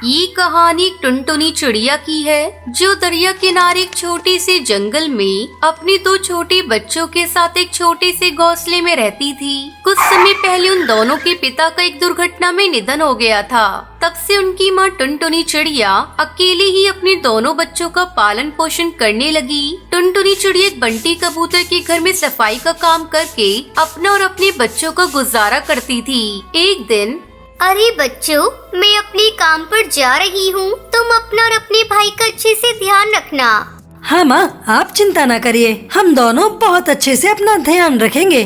ये कहानी टुनटुनी चिड़िया की है, जो दरिया किनारे एक छोटे से जंगल में अपने दो छोटे बच्चों के साथ एक छोटे से घोंसले में रहती थी। कुछ समय पहले उन दोनों के पिता का एक दुर्घटना में निधन हो गया था। तब से उनकी माँ टुनटुनी चिड़िया अकेले ही अपने दोनों बच्चों का पालन पोषण करने लगी। टुनटुनी चिड़िया एक बंटी कबूतर के घर में सफाई का काम करके अपना और अपने बच्चों का गुजारा करती थी। एक दिन, अरे बच्चों, मैं अपने काम पर जा रही हूँ, तुम अपना और अपने भाई का अच्छे से ध्यान रखना। हाँ माँ, आप चिंता न करिए, हम दोनों बहुत अच्छे से अपना ध्यान रखेंगे।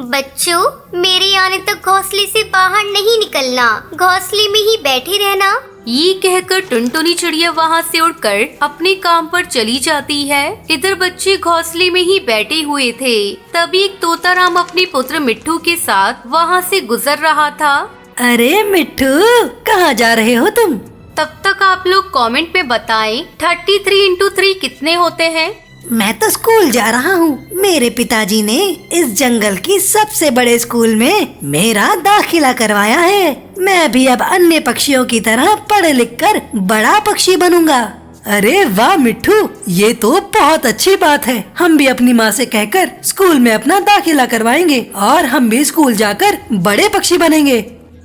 बच्चों, मेरे आने तक घोंसले से बाहर नहीं निकलना, घोंसले में ही बैठे रहना। ये कहकर टुनटुनी चिड़िया वहाँ से उड़कर अपने काम पर चली जाती है। इधर बच्चे घोंसले में ही बैठे हुए थे। तभी एक तोताराम अपने पुत्र मिट्ठू के साथ वहाँ से गुजर रहा था। अरे मिट्ठू, कहाँ जा रहे हो तुम? तब तक आप लोग कमेंट में बताएं 33 इंटू 3 कितने होते हैं। मैं तो स्कूल जा रहा हूँ। मेरे पिताजी ने इस जंगल की सबसे बड़े स्कूल में मेरा दाखिला करवाया है। मैं भी अब अन्य पक्षियों की तरह पढ़ लिख कर बड़ा पक्षी बनूंगा। अरे वाह मिट्ठू, ये तो बहुत अच्छी बात है। हम भी अपनी माँ से कहकर स्कूल में अपना दाखिला करवाएंगे और हम भी स्कूल जाकर बड़े पक्षी बनेंगे।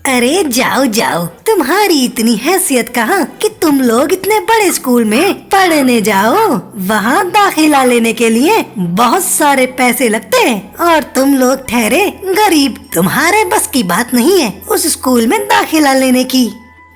अरे जाओ जाओ, तुम्हारी इतनी हैसियत कहाँ कि तुम लोग इतने बड़े स्कूल में पढ़ने जाओ। वहाँ दाखिला लेने के लिए बहुत सारे पैसे लगते हैं और तुम लोग ठहरे गरीब। तुम्हारे बस की बात नहीं है उस स्कूल में दाखिला लेने की।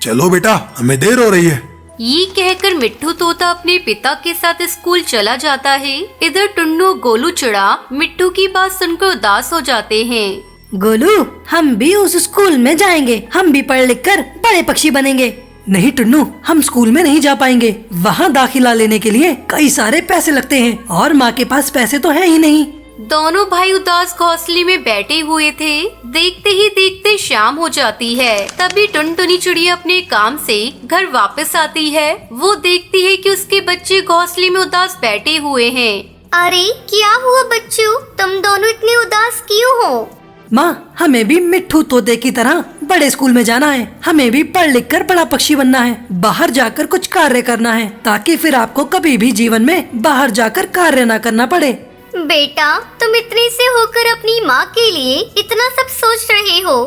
चलो बेटा, हमें देर हो रही है। ये कहकर मिट्ठू तोता अपने पिता के साथ स्कूल चला जाता है। इधर टुन्नू गोलू चिड़ा मिट्ठू की बात सुनकर उदास हो जाते हैं। गोलू, हम भी उस स्कूल में जाएंगे, हम भी पढ़ लिख कर बड़े पक्षी बनेंगे। नहीं टुन्नू, हम स्कूल में नहीं जा पाएंगे। वहाँ दाखिला लेने के लिए कई सारे पैसे लगते हैं और माँ के पास पैसे तो है ही नहीं। दोनों भाई उदास घोंसले में बैठे हुए थे। देखते ही देखते शाम हो जाती है। तभी टुनटुनी चिड़िया अपने काम से घर वापस आती है। वो देखती है कि उसके बच्चे घोंसले में उदास बैठे हुए हैं। अरे क्या हुआ बच्चों, तुम दोनों इतने उदास क्यों हो? माँ, हमें भी मिट्ठू तोते की तरह बड़े स्कूल में जाना है। हमें भी पढ़ लिख कर बड़ा पक्षी बनना है, बाहर जाकर कुछ कार्य करना है, ताकि फिर आपको कभी भी जीवन में बाहर जाकर कार्य न करना पड़े। बेटा, तुम इतने से होकर अपनी माँ के लिए इतना सब सोच रहे हो।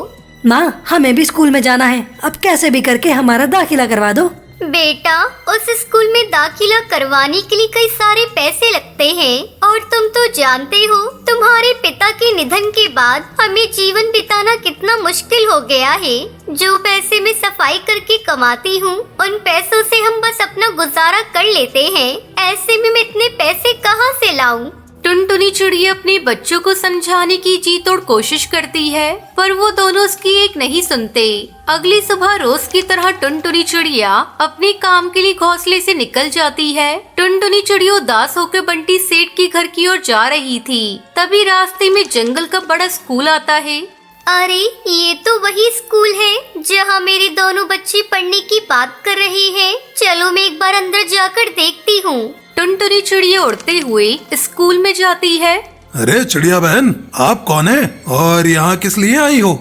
माँ, हमें भी स्कूल में जाना है, अब कैसे भी करके हमारा दाखिला करवा दो। बेटा, उस स्कूल में दाखिला करवाने के लिए कई सारे पैसे लगते हैं और तुम तो जानते हो, तुम्हारे पिता के निधन के बाद हमें जीवन बिताना कितना मुश्किल हो गया है। जो पैसे मैं सफाई करके कमाती हूँ, उन पैसों से हम बस अपना गुजारा कर लेते हैं। ऐसे में मैं इतने पैसे कहाँ से लाऊं? टुनटुनी चिड़िया अपने बच्चों को समझाने की जी तोड़ कोशिश करती है, पर वो दोनों उसकी एक नहीं सुनते। अगली सुबह रोज की तरह टुनटुनी चिड़िया अपने काम के लिए घोंसले से निकल जाती है। टुनटुनी चिड़िया उदास होकर बंटी सेठ के घर की ओर जा रही थी। तभी रास्ते में जंगल का बड़ा स्कूल आता है। अरे ये तो वही स्कूल है जहाँ मेरे दोनों बच्चे पढ़ने की बात कर रहे हैं। चलो मैं एक बार अंदर जाकर देखती हूँ। टुनटुनी चिड़िया उड़ते हुए स्कूल में जाती है। अरे चिड़िया बहन, आप कौन है और यहाँ किस लिए आई हो?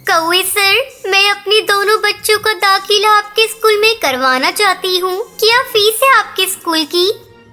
कौवे सर, मैं अपने दोनों बच्चों का दाखिला आपके स्कूल में करवाना चाहती हूँ। क्या फीस है आपके स्कूल की?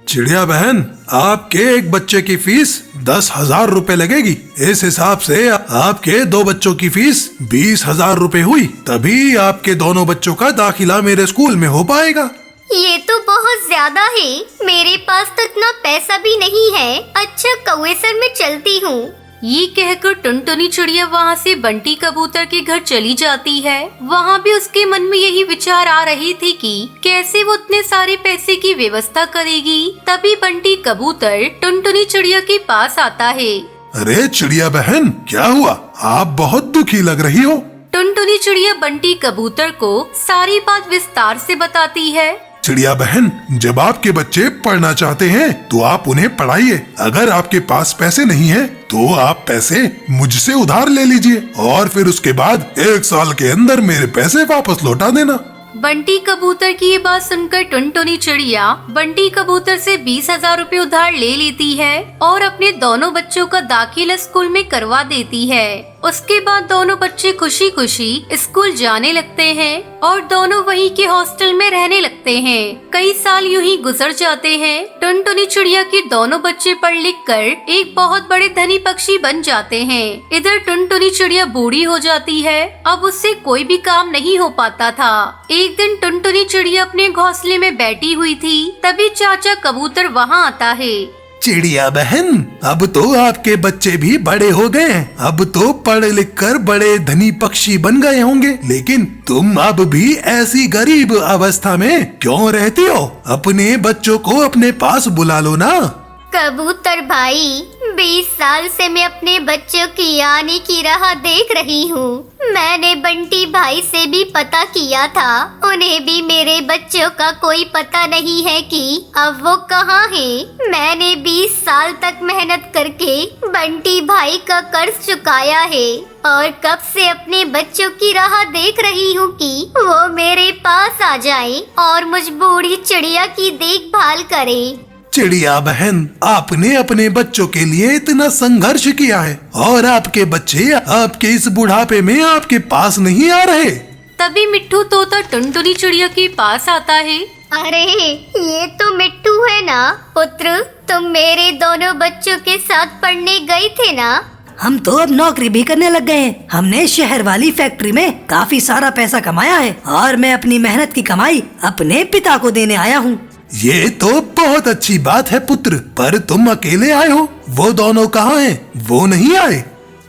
चिड़िया बहन, आपके एक बच्चे की फीस 10,000 रुपए लगेगी। इस हिसाब से आपके दो बच्चों की फीस 20,000 रुपए हुई, तभी आपके दोनों बच्चों का दाखिला मेरे स्कूल में हो पाएगा। ये तो बहुत ज्यादा है, मेरे पास तो इतना पैसा भी नहीं है। अच्छा कौवे सर, मैं चलती हूँ। ये कहकर टुनटुनी चिड़िया वहाँ से बंटी कबूतर के घर चली जाती है। वहाँ भी उसके मन में यही विचार आ रही थी कि कैसे वो उतने सारे पैसे की व्यवस्था करेगी। तभी बंटी कबूतर टुनटुनी चिड़िया के पास आता है। अरे चिड़िया बहन, क्या हुआ? आप बहुत दुखी लग रही हो। टुनटुनी चिड़िया बंटी कबूतर को सारी बात विस्तार से बताती है। चिड़िया बहन, जब आपके बच्चे पढ़ना चाहते हैं तो आप उन्हें पढ़ाइए। अगर आपके पास पैसे नहीं है तो आप पैसे मुझसे उधार ले लीजिए और फिर उसके बाद 1 साल के अंदर मेरे पैसे वापस लौटा देना। बंटी कबूतर की ये बात सुनकर टुनटुनी चिड़िया बंटी कबूतर से 20,000 रुपए उधार ले लेती है और अपने दोनों बच्चों का दाखिला स्कूल में करवा देती है। उसके बाद दोनों बच्चे खुशी खुशी स्कूल जाने लगते हैं और दोनों वहीं के हॉस्टल में रहने लगते हैं। कई साल यूं ही गुजर जाते हैं। टुनटुनी चिड़िया के दोनों बच्चे पढ़ लिख कर एक बहुत बड़े धनी पक्षी बन जाते हैं। इधर टुनटुनी चिड़िया बूढ़ी हो जाती है। अब उससे कोई भी काम नहीं हो पाता था। एक दिन टुनटुनी चिड़िया अपने घोंसले में बैठी हुई थी, तभी चाचा कबूतर वहाँ आता है। चिड़िया बहन, अब तो आपके बच्चे भी बड़े हो गए हैं। अब तो पढ़ लिख कर बड़े धनी पक्षी बन गए होंगे, लेकिन तुम अब भी ऐसी गरीब अवस्था में क्यों रहती हो? अपने बच्चों को अपने पास बुला लो ना। कबूतर भाई, 20 साल से मैं अपने बच्चों की आने की राह देख रही हूँ। मैंने बंटी भाई से भी पता किया था, उन्हें भी मेरे बच्चों का कोई पता नहीं है कि अब वो कहाँ हैं। मैंने 20 साल तक मेहनत करके बंटी भाई का कर्ज चुकाया है और कब से अपने बच्चों की राह देख रही हूँ कि वो मेरे पास आ जाए और मुझ बूढ़ी चिड़िया की देखभाल करे। चिड़िया बहन, आपने अपने बच्चों के लिए इतना संघर्ष किया है और आपके बच्चे आपके इस बुढ़ापे में आपके पास नहीं आ रहे। तभी मिट्ठू तोता टुनटुनी चिड़िया के पास आता है। अरे ये तो मिट्टू है ना पुत्र, तुम मेरे दोनों बच्चों के साथ पढ़ने गए थे ना? हम तो अब नौकरी भी करने लग गए हैं। हमने शहर वाली फैक्ट्री में काफी सारा पैसा कमाया है और मैं अपनी मेहनत की कमाई अपने पिता को देने आया हूँ। ये तो बहुत अच्छी बात है पुत्र, पर तुम अकेले आए हो, वो दोनों कहाँ हैं? वो नहीं आए?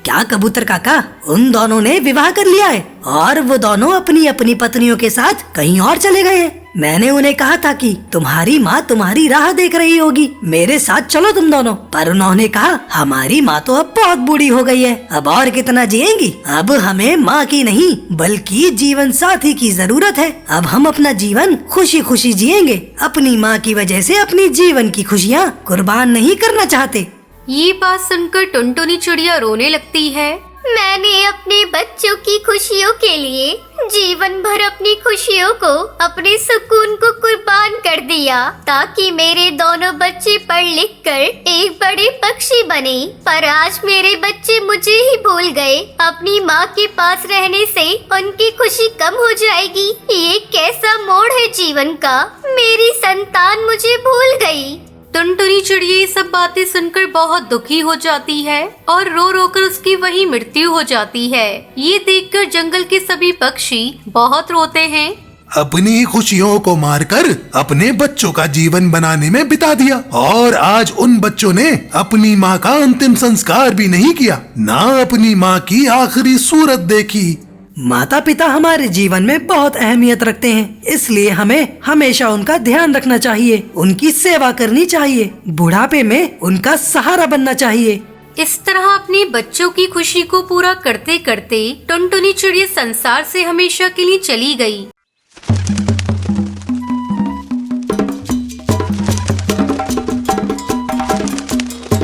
क्या कबूतर काका, उन दोनों ने विवाह कर लिया है और वो दोनों अपनी अपनी पत्नियों के साथ कहीं और चले गए हैं। मैंने उन्हें कहा था कि तुम्हारी माँ तुम्हारी राह देख रही होगी, मेरे साथ चलो तुम दोनों, पर उन्होंने कहा हमारी माँ तो अब बहुत बूढ़ी हो गई है, अब और कितना जिएंगी। अब हमें माँ की नहीं बल्कि जीवन साथी की जरूरत है। अब हम अपना जीवन खुशी खुशी जिएंगे, अपनी माँ की वजह से अपनी जीवन की खुशियाँ कुर्बान नहीं करना चाहते। ये बात सुनकर टुनटुनी चिड़िया रोने लगती है। मैंने अपने बच्चों की खुशियों के लिए जीवन भर अपनी खुशियों को, अपने सुकून को कुर्बान कर दिया ताकि मेरे दोनों बच्चे पढ़ लिख कर एक बड़े पक्षी बने। पर आज मेरे बच्चे मुझे ही भूल गए। अपनी माँ के पास रहने से उनकी खुशी कम हो जाएगी। ये कैसा मोड़ है जीवन का? मेरी संतान मुझे भूल गई। टुनटुनी चिड़िया ये सब बातें सुनकर बहुत दुखी हो जाती है और रो रो कर उसकी वही मृत्यु हो जाती है। ये देखकर जंगल के सभी पक्षी बहुत रोते हैं। अपनी खुशियों को मारकर अपने बच्चों का जीवन बनाने में बिता दिया और आज उन बच्चों ने अपनी माँ का अंतिम संस्कार भी नहीं किया, ना अपनी माँ की आखिरी सूरत देखी। माता पिता हमारे जीवन में बहुत अहमियत रखते हैं, इसलिए हमें हमेशा उनका ध्यान रखना चाहिए, उनकी सेवा करनी चाहिए, बुढ़ापे में उनका सहारा बनना चाहिए। इस तरह अपने बच्चों की खुशी को पूरा करते करते टुनटुनी चिड़िया संसार से हमेशा के लिए चली गई।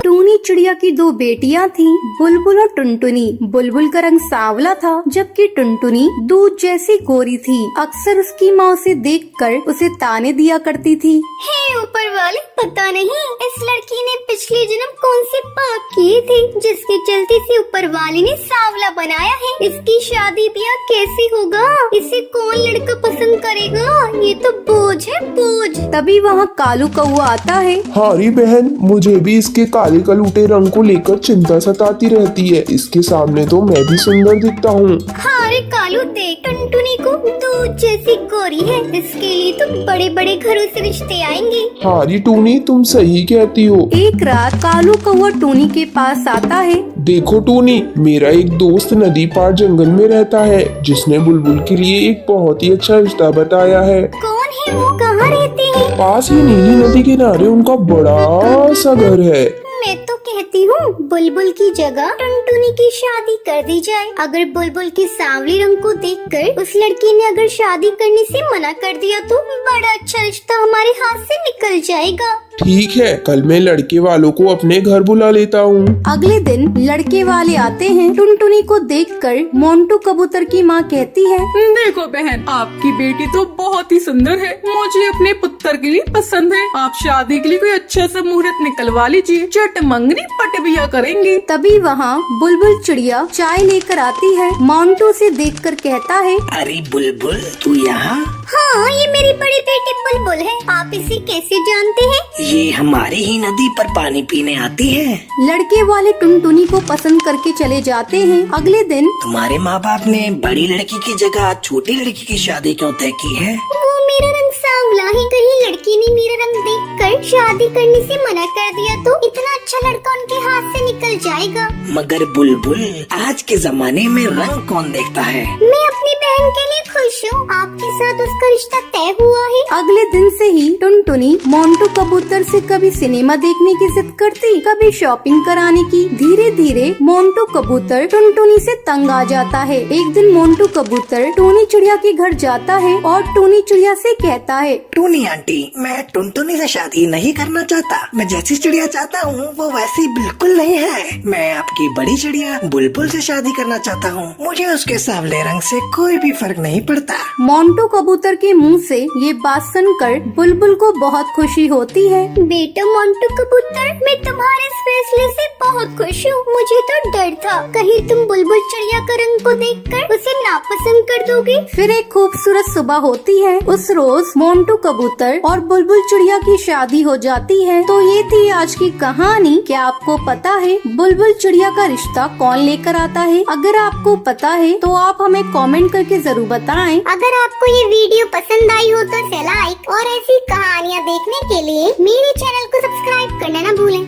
टूनी चिड़िया की दो बेटियां थीं, बुलबुल और टुनटुनी। बुलबुल का रंग सांवला था जबकि टुनटुनी दूध जैसी गोरी थी। अक्सर उसकी माँ उसे देखकर उसे ताने दिया करती थी। हे ऊपर वाले, पता नहीं इस लड़की ने पिछले जन्म कौन से पाप किए थे जिसके चलते से ऊपर वाले ने सांवला बनाया है। इसकी शादी ब्याह कैसे होगा? इसे कौन लड़का पसंद करेगा? ये तो बोझ है, बोझ। तभी वहाँ कालू कौआ आता है। हारी बहन, मुझे भी इसके काले कलूटे रंग को लेकर चिंता सताती रहती है। इसके सामने तो मैं भी सुंदर दिखता हूँ। अरे कालू देख, टुनटुनी को दूध जैसी गोरी है, इसके लिए तो बड़े बड़े घरों से रिश्ते आएंगे। हारी टूनी, तुम सही कहती हो। एक रात कालू कौआ टूनी के पास आता है। देखो टूनी, मेरा एक दोस्त नदी पार जंगल में रहता है जिसने बुलबुल के लिए एक बहुत ही अच्छा रिश्ता बताया है। कौन है वो? कहाँ रहते हैं? पास ही नीली नदी के किनारे उनका बड़ा सा घर है। मैं तो कहती हूँ बुलबुल की जगह टुनटुनी की शादी कर दी जाए। अगर बुलबुल के सांवले रंग को देखकर उस लड़की ने अगर शादी करने से मना कर दिया तो बड़ा अच्छा रिश्ता हमारे हाथ से निकल जाएगा। ठीक है, कल मैं लड़के वालों को अपने घर बुला लेता हूँ। अगले दिन लड़के वाले आते हैं। टुनटुनी को देखकर मोंटू कबूतर की माँ कहती है, देखो बहन, आपकी बेटी तो बहुत ही सुंदर है, मुझे अपने पुत्र के लिए पसंद है। आप शादी के लिए कोई अच्छा सा मुहूर्त निकलवा लीजिए, चट मंगनी पट बिया करेंगे। तभी वहाँ बुलबुल चिड़िया चाय लेकर आती है। मोंटू से देखकर कहता है, अरे बुलबुल, तू यहाँ? हाँ, ये मेरी बड़ी बेटी बुलबुल है। आप इसे कैसे जानते हैं? ये हमारी ही नदी पर पानी पीने आती है। लड़के वाले टुनटुनी को पसंद करके चले जाते हैं। अगले दिन तुम्हारे माँ बाप ने बड़ी लड़की की जगह छोटी लड़की की शादी क्यों तय की है? वो मेरा रंग सांवला है, कहीं लड़की ने मेरा रंग देखकर शादी करने से मना कर दिया तो इतना अच्छा लड़का उनके हाथ से निकल जाएगा। मगर बुलबुल, आज के जमाने में रंग कौन देखता है? मैं अपनी बहन के लिए खुश हूँ। आपके साथ उसका रिश्ता तय हुआ है। अगले दिन से ही टुनटुनी मोंटू कबूतर से कभी सिनेमा देखने की जिद करती, कभी शॉपिंग कराने की। धीरे धीरे मोंटू कबूतर टुनटुनी से तंग आ जाता है। एक दिन मोंटू कबूतर टूनी चिड़िया के घर जाता है और टूनी चिड़िया से कहता है, टूनी आंटी, मैं टुनटुनी से शादी नहीं करना चाहता। मैं जैसी चिड़िया चाहता हूँ वो वैसी बिल्कुल नहीं है। मैं आपकी बड़ी चिड़िया बुलबुल से शादी करना चाहता हूँ। मुझे उसके सांवले रंग से कोई भी फर्क नहीं पड़ता। मोंटू कबूतर के मुंह से ये बात सुनकर बुलबुल को बहुत खुशी होती है। बेटा मोंटू कबूतर, मैं तुम्हारे इस फैसले से बहुत खुश हूँ। मुझे तो डर था कहीं तुम बुलबुल चिड़िया का रंग को देखकर उसे नापसंद कर दोगे। फिर एक खूबसूरत सुबह होती है। उस रोज मोंटू कबूतर और बुलबुल चिड़िया की शादी हो जाती है। तो ये थी आज की कहानी। क्या आपको पता है बुलबुल चिड़िया का रिश्ता कौन लेकर आता है? अगर आपको पता है तो आप हमें कमेंट करके जरूर बताएं। अगर आपको ये वीडियो पसंद आई हो तो लाइक और ऐसी कहानियाँ देखने के लिए मेरे चैनल को सब्सक्राइब करना न भूलें।